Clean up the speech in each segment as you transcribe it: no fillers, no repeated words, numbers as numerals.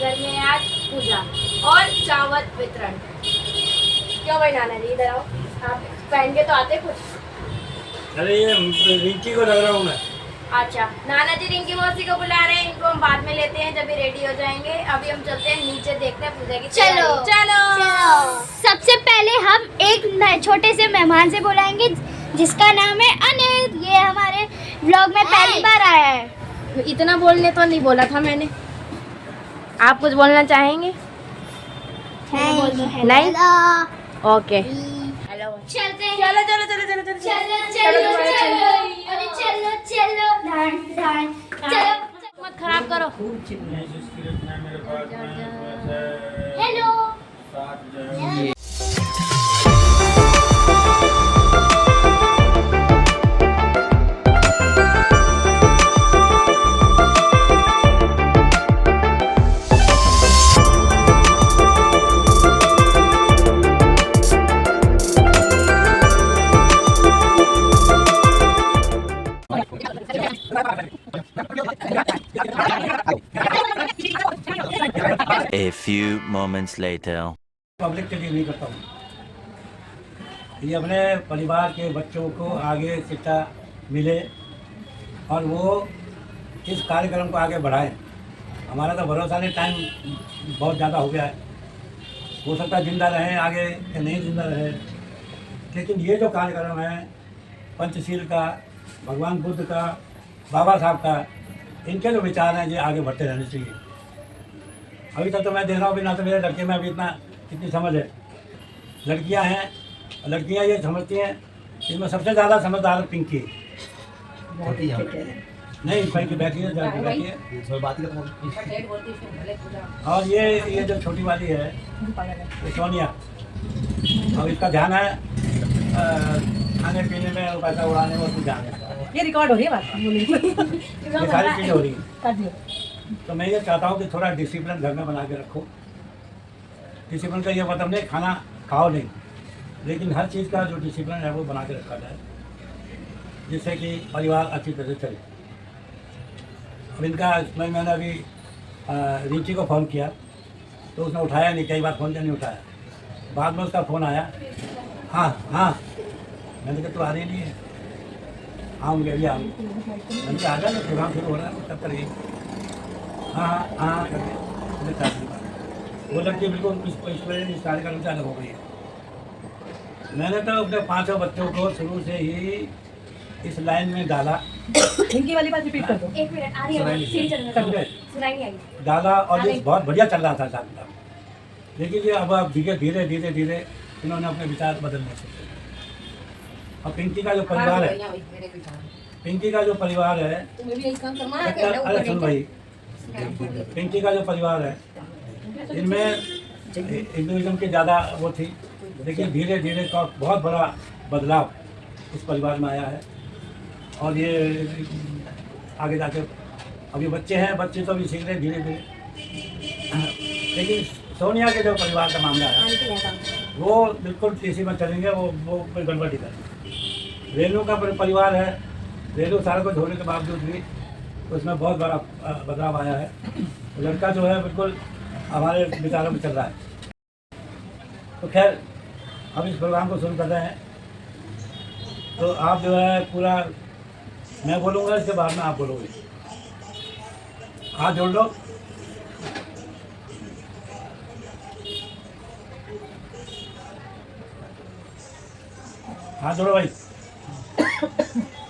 घर में आज पूजा और चावल वितरण। क्यों भाई नाना जी इधर आओ, आप पहन के तो आते कुछ। अरे ये रिंकी को लग रहा हूँ मैं। अच्छा, नाना जी रिंकी मौसी को बुला रहे हैं, इनको हम बाद में लेते हैं जब ये रेडी हो जाएंगे। अभी हम चलते हैं नीचे, देखते हैं पूजा की चलो चलो। सबसे पहले हम एक छोटे से मेहमान से बुलाएंगे जिसका नाम है अनिल। ये हमारे व्लॉग में पहली बार आया है। इतना बोलने तो नहीं बोला था मैंने। आप कुछ बोलना चाहेंगे? नहीं? Okay, hello. चलते हैं। चलो चलो चलो चलो चलो चलो चलो चलो अरे चलो चलो चलो मत खराब करो। Hello A few moments later. Public के लिए नहीं करता हूँ, ये अपने परिवार के बच्चों को आगे शिक्षा मिले और वो इस कार्यक्रम को आगे बढ़ाएं। हमारा तो भरोसा नहीं, टाइम बहुत ज़्यादा हो गया है। हो सकता है जिंदा रहें आगे या नहीं जिंदा रहे, लेकिन ये जो कार्यक्रम है पंचशील का, भगवान बुद्ध का, बाबा साहब का, इनके जो विचार हैं ये आगे बढ़ते रहने चाहिए। अभी तक तो मैं देख रहा हूँ, ना तो मेरे लड़के में अभी इतनी समझ है। लड़कियाँ हैं, लड़कियाँ ये समझती हैं, इसमें सबसे ज़्यादा समझदार पिंकी नहीं, पिंकी बैठी है, जाके बैठी है। और ये जो छोटी वाली है ये सोनिया, अब इसका ध्यान है खाने पीने में, पैसा उड़ाने में, उसको ध्यान है। ये रिकॉर्ड हो रही है बात ये सारी चीज़ें हो रही हैं। तो मैं ये चाहता हूँ कि थोड़ा डिसिप्लिन घर में बना के रखो। डिसिप्लिन का ये मतलब नहीं खाना खाओ नहीं, लेकिन हर चीज़ का जो डिसिप्लिन है वो बना के रखा जाए, जिससे कि परिवार अच्छी तरह से चले। अब इनका मैंने अभी रिंकी को फ़ोन किया तो उसने उठाया नहीं, कई बार फ़ोन नहीं उठाया। बाद में उसका फ़ोन आया, हाँ हाँ, मैंने कहा तू आ रही नहीं है? आऊँगी अभी आऊँगी। मैंने कहा आ जाए, प्रोग्राम शुरू हो रहा है तब करिए। हाँ हाँ हाँ करके वो लड़की बिल्कुल इस कार्यक्रम से अलग हो गई है। मैंने तो अपने 5 बच्चों को शुरू से ही इस लाइन में डाला। इनकी वाली बात रिपीट कर दो। एक मिनट, आ रही है, सुनाई नहीं आई। डाला और ये बहुत बढ़िया चल रहा था साथ, लेकिन ये अब धीरे धीरे धीरे धीरे इन्होंने अपने विचार बदलने से। और पिंकी का जो परिवार है, पिंकी का जो परिवार है, अरे सुन भाई, पिंकी का जो परिवार है इनमें हिंदुइज्म की ज़्यादा वो थी, लेकिन धीरे धीरे का बहुत बड़ा बदलाव इस परिवार में आया है। और ये आगे जाके अभी बच्चे हैं, बच्चे तो अभी सीख रहे धीरे धीरे। लेकिन सोनिया के जो परिवार का मामला है वो बिल्कुल इसी में चलेंगे, वो कोई गड़बड़ नहीं करेंगे। रेणु का परिवार है, रेणु सारा कुछ होने के बावजूद भी उसमें बहुत बड़ा बदलाव आया है। लड़का जो है बिल्कुल हमारे विचारों में चल रहा है। तो खैर हम इस प्रोग्राम को शुरू कर रहे हैं, तो आप जो है पूरा मैं बोलूँगा, इसके बाद में आप बोलोगे। हाथ जोड़ लो। हाथ जोड़ो भाई।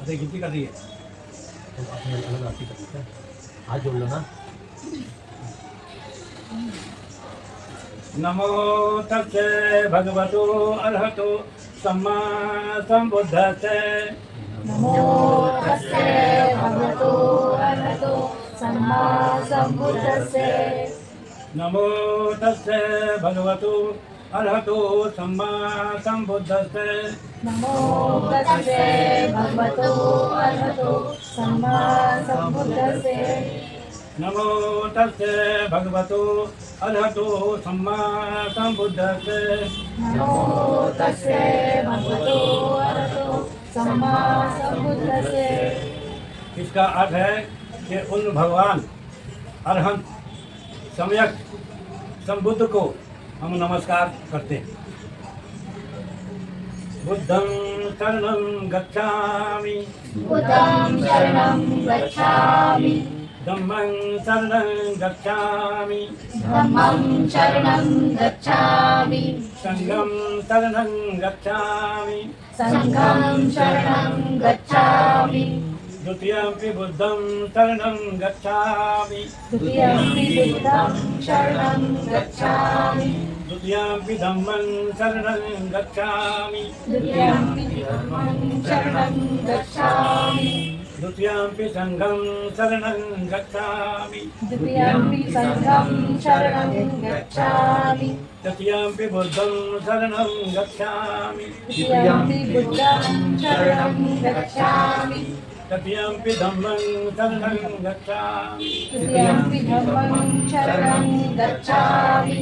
अरे गिनती कर रही है, अलग आती है। हाथ जोड़ लो ना। नमो तस्से भगवतो अरहतो सम्मा संबुद्धस्से। नमो तस्से भगवतो अरहतो सम्मा संबुद्धस्से। नमो तस्से भगवतो अरहतो सम्मा संबुद्धस्से। नमो तस्से भगवतो अरहतो सम्मा संबुद्धस्से। नमो तस्से भगवतो अरहतो सम्मा संबुद्धस्से। नमो तस्से भगवतो अरहतो सम्मा संबुद्धस्से। इसका अर्थ है कि उन भगवान अरहंत सम्यक संबुद्ध को हम नमस्कार करते हैं। बुद्धं शरणं गच्छामि, बुद्धं शरणं गच्छामि, धम्मं शरणं गच्छामि, धम्मं शरणं गच्छामि, संघं शरणं गच्छामि, संघं शरणं गच्छामि, द्वितीयंपि बुद्धं शरणं गच्छामि, द्वितीयंपि बुद्धं शरणं गच्छामि, द्वितीयंपि धम्मं शरणं गच्छामि, द्वितीयंपि धम्मं शरणं गच्छामि, द्वितीयंपि संघं शरणं गच्छामि, द्वितीयंपि संघं शरणं गच्छामि, तृतीयंपि बुद्धं शरणं गच्छामि, तृतीयंपि बुद्धं शरणं गच्छामि, तृतीयंपि धम्मं शरणं गच्छामि, तृतीयंपि धम्मं शरणं गच्छामि,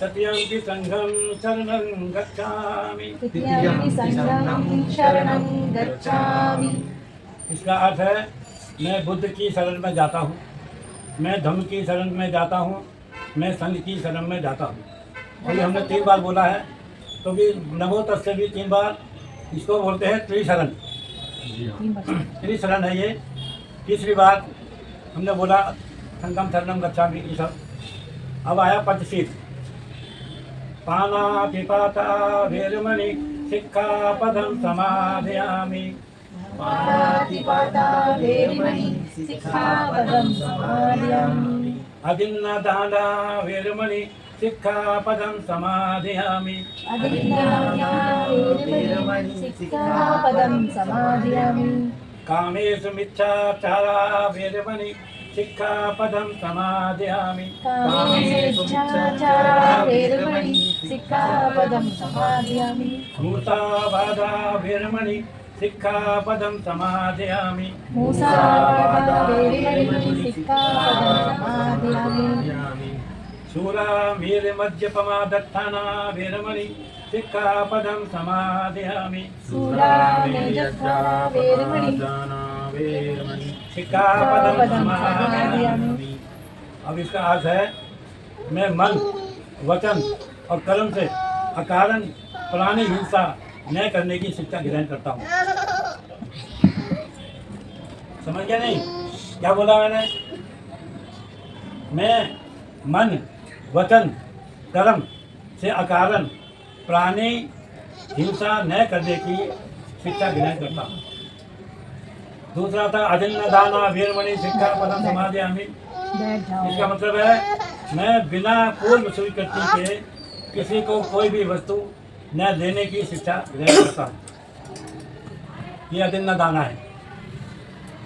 तृतीयंपि संघं शरणं गच्छामि। तृतीयंपि संघं शरणं गच्छामि। इसका अर्थ है मैं बुद्ध की शरण में जाता हूँ, मैं धम्म की शरण में जाता हूँ, मैं संघ की शरण में जाता हूँ। और ये हमने 3 बार बोला है, तो भी नमो तस्से भी 3 बार इसको बोलते हैं त्रिशरण। त्रिशरण है ये। तीसरी बार हमने बोला संगम शरणम गच्छामि ये सब। अब आया पंचशील। पानातिपाता वेरमणि सिक्खापदं समादयामि, पानातिपाता वेरमणि सिक्खापदं समादयामि, अदिन्नदाना वेरमणि सिक्खापदं समादयामि, अदिन्नदाना वेरमणि सिक्खापदं समादयामि, कामेषु मिथ्याचारा वेरमणि सिक्खापदं समादयामि, कामेषुमिच्छाचारा वेरमणि सिक्खापदं समादयामि, मूसावादा वेरमणि सिक्खापदं समादयामि, मूसावादा वेरमणि सिक्खापदं समादयामि, शूलामेरमद्यपमादत्थाना वेरमणि सिक्खापदं समादयामि, शूलामेरमद्यपमा वेरमणि सिक्खापदं समादयामि। अब इसका अर्थ है मैं मन, वचन और कर्म से अकारण प्राणी हिंसा न करने की शिक्षा ग्रहण करता हूँ। समझ गया नहीं क्या बोला मैंने? मैं मन, वचन, कर्म से अकारण प्राणी हिंसा न करने की शिक्षा ग्रहण करता हूँ। दूसरा था अदिन्नदाना वेरमणि सिक्खापदं समादयामि। इसका मतलब है मैं बिना पूर्व स्वीकृति के किसी को कोई भी वस्तु न देने की शिक्षा ग्रहण करता हूँ। ये अदिन्नदाना है।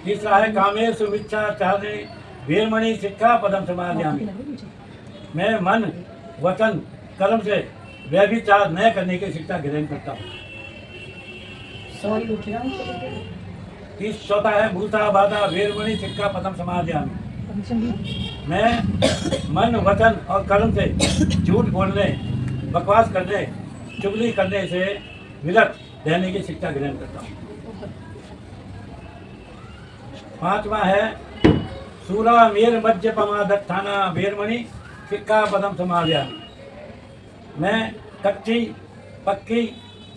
तीसरा है कामेषु मिथ्याचारे वेरमणि सिक्खापदं समादयामि। मैं मन, वचन, कर्म से व्यभिचार न करने की शिक्षा ग्रहण करता हूँ। चौथा है भूताबाधा वेरमणि सिक्खापदं समादयामि। मैं मन, वचन और कर्म से झूठ बोलने, बकवास करने, चुगली करने से विरत रहने की शिक्षा ग्रहण करता हूँ। 5वां है शूलामेरमद्यपमादत्थाना वेरमणि सिक्खापदं समादयामि। मैं कच्ची पक्की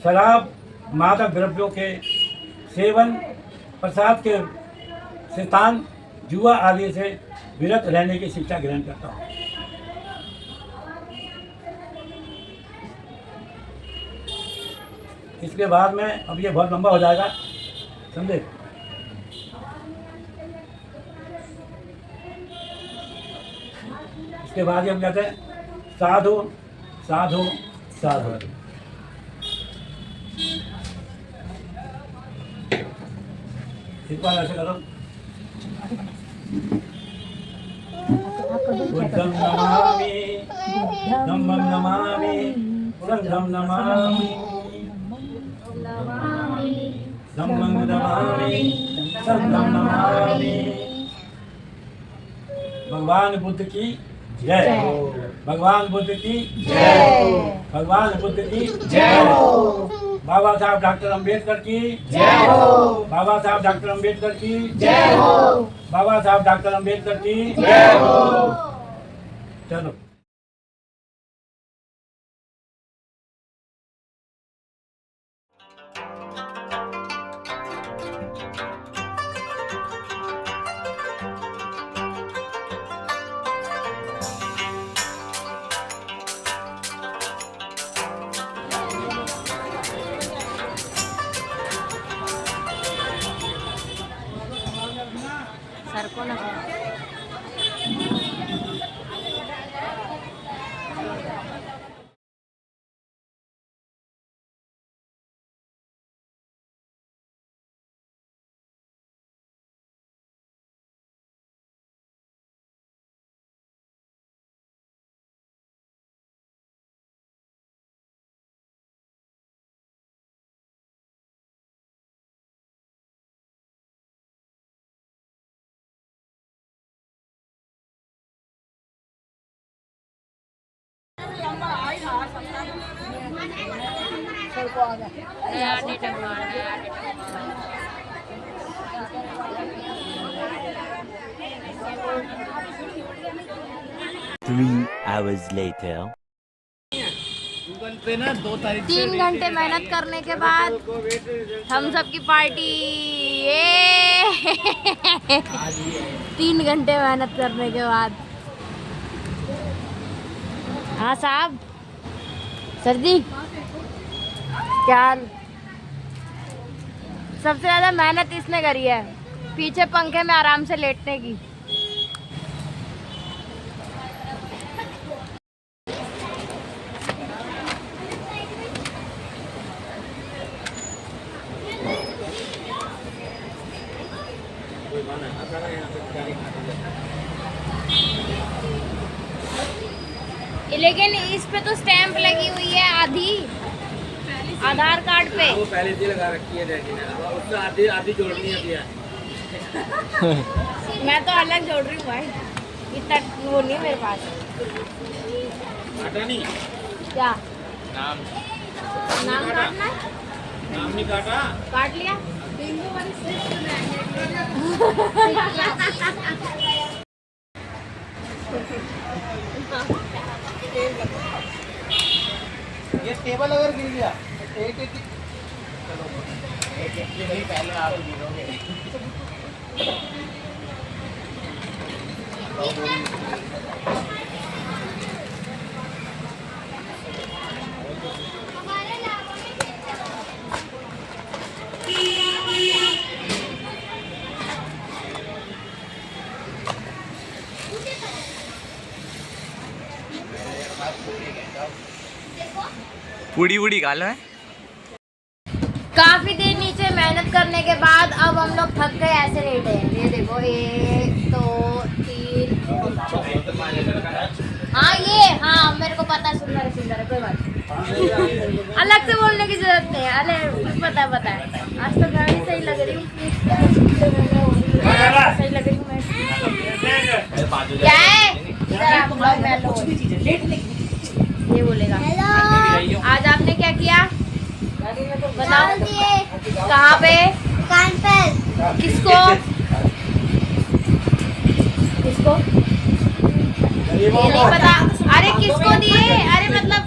शराब, मादक द्रव्यों के सेवन, प्रसाद के शैतान, जुआ आदि से विरत रहने की शिक्षा ग्रहण करता हूँ। इसके बाद में अब ये बहुत लंबा हो जाएगा, समझे? इसके बाद ये हम कहते हैं साधु साधु साधु। एक बार ऐसे करो। बुद्धं नमामि, धम्मं नमामि, संघं नमामि, धम्मं नमामि, संघं नमामि। भगवान बुद्ध की जय। भगवान बुद्ध की जय। भगवान बुद्ध की जय। बाबा साहब डॉक्टर अंबेडकर की जय हो। बाबा साहब डॉक्टर अंबेडकर की जय हो। बाबा साहब डॉक्टर अंबेडकर की जय हो। चलो सर को ना Three hours later. 3 घंटे मेहनत करने के बाद हम सब की पार्टी ये 3 घंटे मेहनत करने के बाद। हाँ साहब, सर्दी क्या हाल? सबसे ज़्यादा मेहनत इसने करी है, पीछे पंखे में आराम से लेटने की। लेकिन इस पे तो स्टैंप लगी हुई है आधी आधार कार्ड पे। वो पहले से लगा रखी है डैडी ने, अब उससे आधी आधी जोड़नी होती है। मैं तो अलग जोड़ रही हूँ भाई, इतना वो नहीं है मेरे पास। काटा नहीं क्या नाम नाम काटना है? नाम नहीं काटा। काट लिया। ये टेबल अगर गिर गया एक एक चलो एक एक नहीं, पहले आप गिरोगे। पूड़ी वूड़ी खा लो है। काफी देर नीचे मेहनत करने के बाद अब हम लोग थक गए, ऐसे लेटे हैं। ये देखो 1 2 3। हाँ ये हाँ मेरे को पता है, सुंदर है सुंदर है, कोई बात नहीं। अलग से बोलने की जरूरत नहीं है। अरे पता है आज तो गाड़ी सही लग रही हूँ, सही लग रही हूँ मैं। क्या है ये बोलेगा। आज आपने क्या किया बताओ? कहाँ पे? कान पे। किसको किसको ये नहीं पता? अरे किसको दिए? अरे मतलब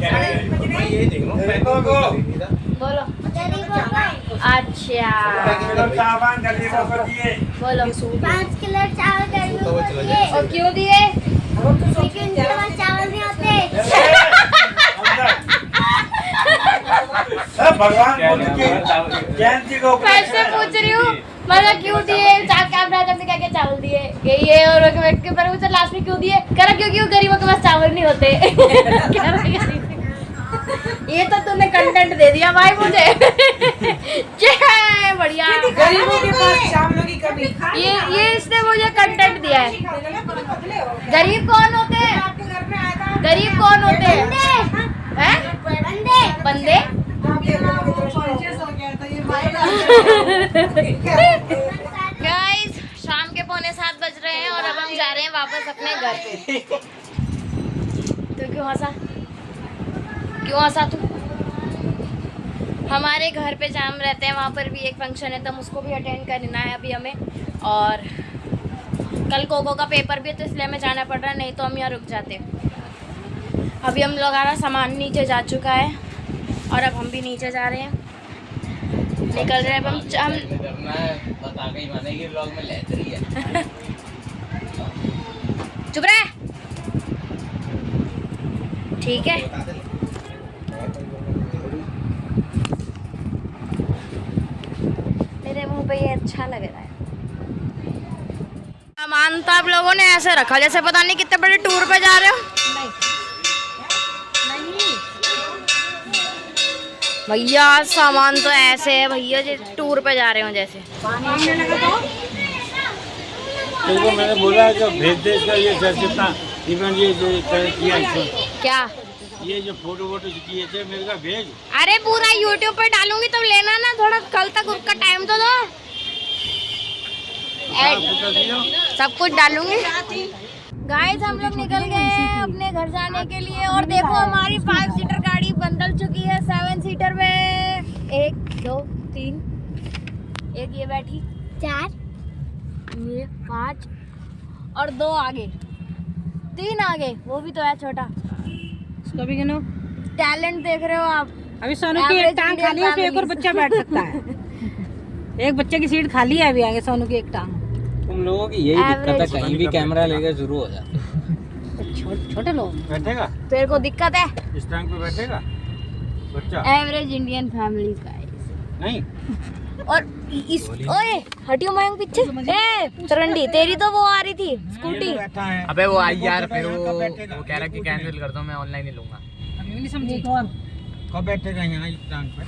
बोलो। अच्छा बोलो। 5 किलो चावल गरीबों को दिए। और क्यों दिए? क्योंकि उनके पास चावल नहीं होते। भगवान जयंती को पैसे पूछ रही हूँ, मतलब क्यों दिए? क्या क्या चावल दिए? ये और लास्ट में क्यों दिए? कह रहा क्योंकि गरीबों के पास चावल नहीं होते। ये तो तूने कंटेंट दे दिया भाई मुझे। बढ़िया, गरीबों के पास चावलों की कमी। ये इसने मुझे कंटेंट दिया है। गरीब कौन होते हैं? गरीब कौन होते हैं? बंदे। गाइस शाम के 6:45 बज रहे हैं और अब हम जा रहे हैं वापस अपने घर पे। तो क्यों हंसा तू? हमारे घर पे जाम रहते हैं, वहाँ पर भी एक फंक्शन है तो हम उसको भी अटेंड करना है अभी हमें। और कल कोको का पेपर भी है तो इसलिए हमें जाना पड़ रहा है, नहीं तो हम यहाँ रुक जाते। अभी हम लोग हमारा सामान नीचे जा चुका है और अब हम भी नीचे जा रहे हैं, निकल रहे हैं। अब हम बता के ही मानेगी व्लॉग में लहत रही है। चुप रहे, ठीक है। मेरे मुंह पे ये अच्छा लग रहा है। सामान तो आप लोगों ने ऐसे रखा जैसे पता नहीं कितने बड़े टूर पे जा रहे हो। भैया सामान तो ऐसे है भैया जी, टूर पे जा रहे हो जैसे। तुमको मैंने बोला है जो भेज दे इसका ये जितना इवेंट ये जो किया इसको, क्या ये जो फोटो वोटो किए थे मेरे का भेज। अरे पूरा यूट्यूब पर डालूंगी तो लेना ना, थोड़ा कल तक उसका टाइम तो दो। सब कुछ डालूंगी। गाइस हम लोग निकल गए हैं अपने घर जाने के लिए और देखो हमारी 5 सीटर गाड़ी बदल चुकी है 7 सीटर में। 1 2 3, एक ये बैठी, 4 ये 5 और 2 आगे, 3 आगे, वो भी तो है छोटा। इसको भी गिनो। टैलेंट देख रहे हो आप। अभी सोनू की एक टांग खाली है, एक और बच्चा बैठ सकता है। एक बच्चे की सीट खाली है अभी आगे, सोनू की एक टांग। तुम लोगों की यही दिक्कत है, कहीं भी कैमरा लेकर शुरू हो जाते। छोटे लोग बैठेगा, तेरे को दिक्कत है? इस टाइम पे बैठेगा बच्चा? एवरेज इंडियन फैमिली का नहीं। और इस ओए हटियो मयंक पीछे। ए तरंडी तेरी तो वो आ रही थी स्कूटी। बैठा है। अबे वो आई यार, फिर वो कह रहा कि कैंसिल कर दो, मैं ऑनलाइन ही लूंगा। नहीं समझी कौन कब बैठेगा यहाँ इस टांग पे?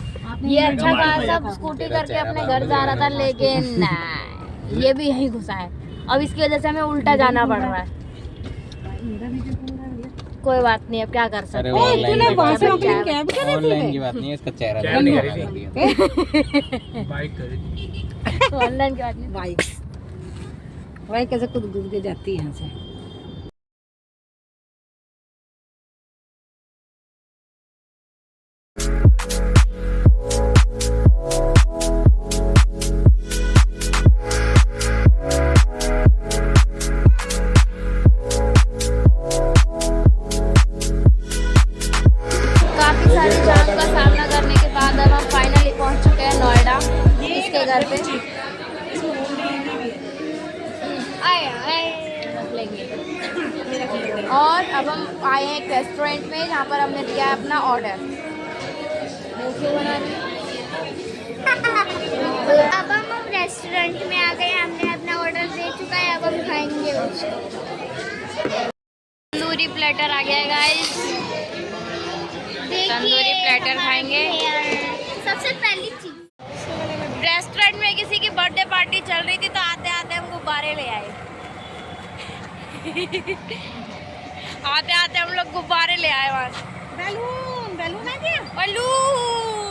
ये अच्छा खासा स्कूटी करके अपने घर जा रहा था, लेकिन नहीं, ये भी यहीं घुसा है। अब इसकी वजह से हमें उल्टा जाना पड़ रहा है। कोई बात नहीं, अब क्या कर सकते हैं। ऑनलाइन की बात नहीं है, इसका चेहरा बाइक करी ऑनलाइन की बात नहीं। बाइक भाई कैसे खुद घूम के जाती है यहाँ से। काफी सारे जाम का सामना करने के बाद अब हम फाइनली पहुंच चुके हैं नोएडा, इसके घर पे। और अब हम आए हैं एक रेस्टोरेंट में जहाँ पर हमने दिया है अपना ऑर्डर। अब हम रेस्टोरेंट में आ गए, हमने अपना ऑर्डर दे चुका है, अब हम खाएंगे उसको। तंदूरी प्लेटर आ गया है गाइस, तंदूरी प्लेटर खाएंगे। सबसे पहली चीज, रेस्टोरेंट में किसी की बर्थडे पार्टी चल रही थी तो आते आते हम गुब्बारे ले आए। आते आते हम लोग गुब्बारे ले आए वहाँ से। बैलून बैलून आ गया। बलून